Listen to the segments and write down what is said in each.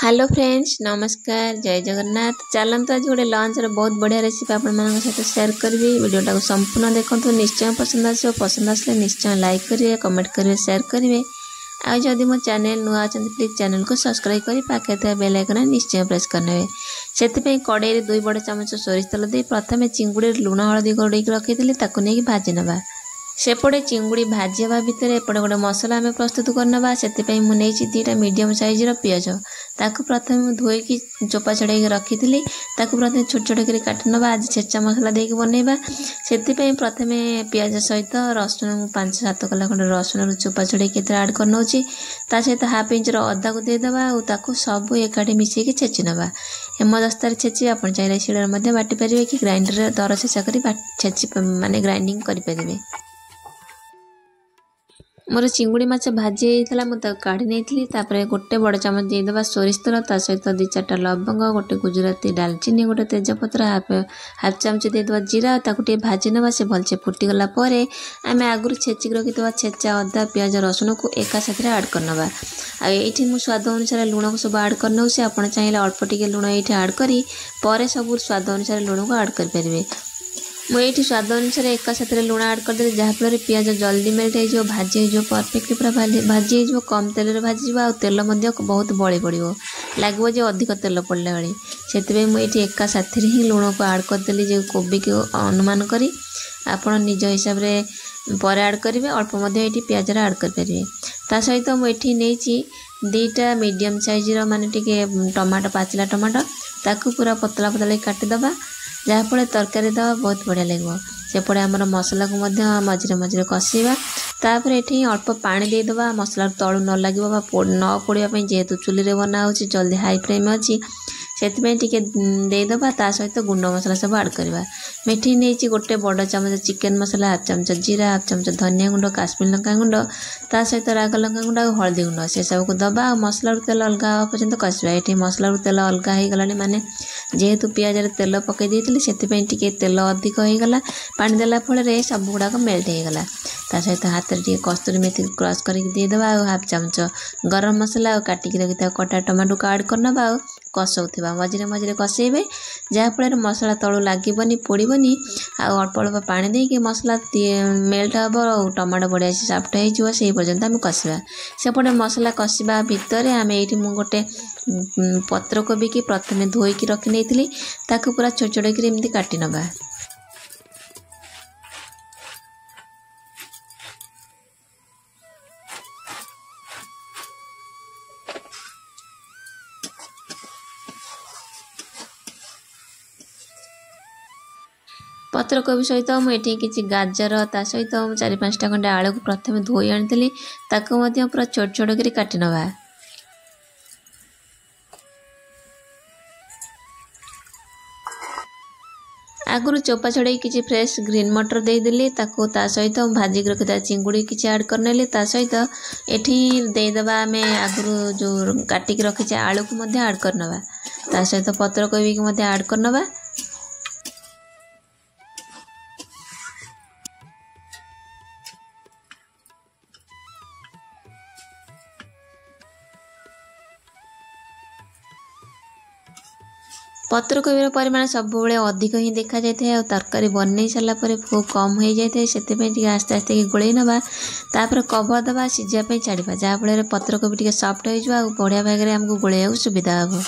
Hello friends, नमस्कार, जय जगन्नाथ। चलते आज गोटे लंच बहुत बढ़िया रेसिपी आपण सहित शेयर करी। वीडियोटा को संपूर्ण देखो, निश्चय पसंद आसो। पसंद आसले निश्चय लाइक करेंगे, कमेंट करेंगे, शेयर करेंगे। आदि मो चैनल नुआ अच्छा प्लीज चैनल को सब्सक्राइब कर पाखे थे बेल आइकन निश्चय प्रेस करने। से कड़े 2 बड़ चामच सोरिष तेल दे प्रथम चिंगुड़ी लुण हलदी गोड़े रखी नहीं भाजी नवा। सेपटे चिंगुड़ी भाजी हवा भितर एपटे गोटे मसला आम प्रस्तुत करना। से 2टा मीडियम साइज पियाज ताकू प्रथम धोईकी चोपा छड़ाई रखी प्रथम छोट छोट कर काटि नवा। आज छेचा मसला देके बनइबा। से प्रथम पियाज सहित रसुण 5-7 कला खंड रसुण चोपा छड़ाई आड कर नौची। ता सहित हाफ इंच अदा को देदेबा और सब एकाठी मिसेकी छेची नवा। हेमदस्तार छेची आपण चाहिए शिଳରେ बाटी पारे कि ग्राइंडर दर छेचा कर छेची माने ग्राइंडिंग करें। मोर चिंगुड़ी माछ भाजी होता मुझे काढ़ी नहीं। गोटे बड़ चामच देदेबा सोरिष तेल, ता सहित 2-4टा लवंग, गोटे गुजराती, डालचीनी, गोटे तेजपत्र, हाफ चामच देदेबा जीरा। ताकू भाजी नवा। से भलसे फुटीगला आम आगुरी छेचिक रखिदेबा छेचा अदा पियाज रसुण को एका साथ आड करनवा। ये मुझे स्वाद अनुसार लुण को सब आड करनौ। से आप चाहिए अल्प टिके लुण ये आड करी पर सब स्वाद अनुसार लुण को आड करें। मुझे स्वाद अनुसार एका साथ लुण आड करदे जहाँफल पियाज जल्दी मेल्ट हो भाजी हो परफेक्ट पूरा भाजी हो कम तेल भाजी आ तेल बहुत बड़ी पड़ो लगे जो अधिक तेल पड़ला भाई। से मुझे एका साथ ही लुण को आड करदेली जो कोबी को अनुमान करी आपण निज हिसाब से पर आड करेंगे। अल्प ये पियाज आड करें। ता सहित मुझे नहीं 2टा मीडियम साइज माने टिके टमाटो पाचिला टमाटो ताकू पूरा पतला पतला काटिदेबा जहाँफल तरकारी दवा बहुत बढ़िया लगे। सेपटे आमर मसला को मझे मझे कषा। तापर ये अल्प पानी देदेबा मसला तलू न लगे न पोड़ापी जेहेतु चुली रे बना हो जल्दी हाई फ्लेम अच्छी से देदेबा। ता सहित गुंड मसला सब आड करवा। मेठी नहीं गोटे बड़ चामच चिकेन मसला, हाफ चामच जीरा, हाफ चामच धनिया गुंड, काश्मीर लंका गुंड, ता सहित राग लंका गुंड और हल्दी गुंड से सब को दबा। मसला तेल अलग हाँ पर्यटन कषा। ये मसला तेल अलग हो गला माने जेहेतु पियाज तेल पकई देती से तेल अधिक होगला। पानी देला फल सब गुड़ाक मेल्ट होगला। ता सहित हाथ में कस्तूरी मेथी क्रश करके देदेबा और हाफ चामच गरम मसला और काटिक रखी कटा टमाटो को आड करनवा और कसौवा मझे मझे कषेबे जहाँफल मसला तलू लगनी पोड़बनी। अल्प अल्प पानी देके मसला मेल्ट हम और टमाटो बढ़िया से सफ्ट हो पर्यंत आम कषा। सेपटे मसला कषा भितर आम ये गोटे पत्र कोबी की प्रथम धोईकी रखी नहीं पूरा छोट छोट करमती काटि नवा। पत्र कोबी सहित मुझे किसी गाजर ता सहित 4-5टा खंडे आलू को प्रथम धोई आनी पूरा छोट छोट कर काटि नवा। आगुरी चोपा छड़ाई किसी फ्रेश ग्रीन मटर देदेली ता सहित भाजिक रखिदा चिंगुड़ी किसी आड करनेली। ता सहित एठी देदेबा आम आगुरी जो काटिक रखीचे आलू को आड करनवा। ता सहित पत्र कोबी को आड करनवा। पत्र कोबीर परिमाण सब अधिक ही देखा जाए और तरकारी बनई सारापर खूब कम हो जाए से आस्ते आस्ते गोल नवा। तापर कवर दबा सीझापी छाड़ा जहाँफल पत्र कोबी टे सफ्ट हो बढ़िया भाग में आमको गोलैया सुविधा हम।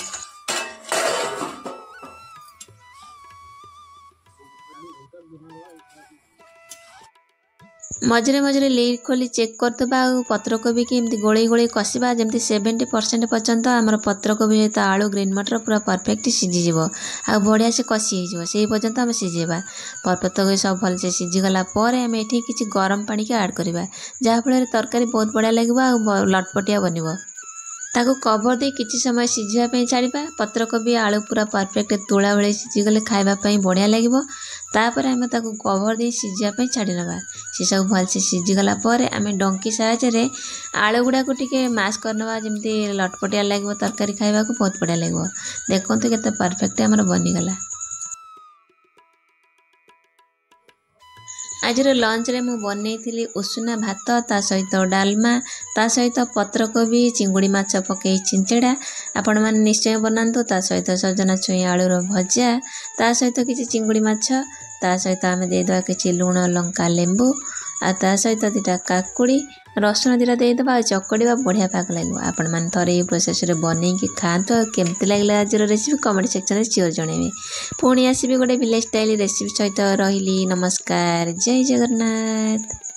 मझे मझे लीड खोली चेक करदे पत्र कोबी की एमती गोले गोले कषा जमी 70% पर्यंत आमर पत्र कोबी सहित आलू ग्रीन मटर पूरा परफेक्ट सीझीज आ बढ़िया से कषि हो पर्यंत आम सीझेबा। पत्र कोबी सब भलसे सीझीगला आम ये किसी गरम पानी के आड करवा जहाँफल तरकारी बहुत बढ़िया लगे और लटपटिया बन। ताको कवर दे किसी समय सीझापी छाड़ा। पत्र कोबी आलू पूरा परफेक्ट तोला बेले सीझीगले खावाई बढ़िया लगे। तापर आम ताको कवर दे सीझापी छाड़ी नवा। से सब भलसे सीझीगला आम डंकी साहाय्य आलू गुड़ा को टिके मैश करनवा जमी लटपटिया लगे तरकारी खाइबा को बहुत बढ़िया लगे। देखो केते परफेक्ट आमर बनीगला। ଆଜିର ଲଞ୍ଚରେ ମୁଁ ବନେଇଥିଲି ଉଷୁନା ଭାତ, ତା ସହିତ ଡାଲମା, ତା ସହିତ ପତ୍ରକୋବି ଚିଙ୍ଗୁଡ଼ି ମାଛ ପକେଇ ଛିଞ୍ଚେଡ଼ା। ଆପଣମାନେ ନିଶ୍ଚୟ ବନାନ୍ତୁ। ତା ସହିତ ସଜନା ଛୁଇଁ ଆଳୁର ଭଜା, ତା ସହିତ କିଛି ଚିଙ୍ଗୁଡ଼ି ମାଛ, ତା ସହିତ ଆମେ ଦେଇଦେବା କିଛି ଲୁଣ ଲଙ୍କା ଲେମ୍ବୁ, ଆଉ ତା ସହିତ ଦୁଇଟା କାକୁଡ଼ି ରସୁଣ ଦୁଇଟା ଦେଇଦେବା ଆଉ ଚକଡ଼ିବା, ବଢ଼ିଆ ପାଗ ଲାଗିବ। ଆପଣମାନେ ଥରେ ଏଇ ପ୍ରୋସେସ୍ରେ ବନେଇକି ଖାଆନ୍ତୁ। ଆଉ କେମିତି ଲାଗିଲା ଆଜିର ରେସିପି କମେଣ୍ଟ ସେକ୍ସନରେ ସିଓର୍ ଜଣେଇବେ। ପୁଣି ଆସିବି ଗୋଟେ ଭିଲେଜ୍ ଷ୍ଟାଇଲ୍ ରେସିପି ସହିତ। ରହିଲି, ନମସ୍କାର, ଜୟ ଜଗନ୍ନାଥ।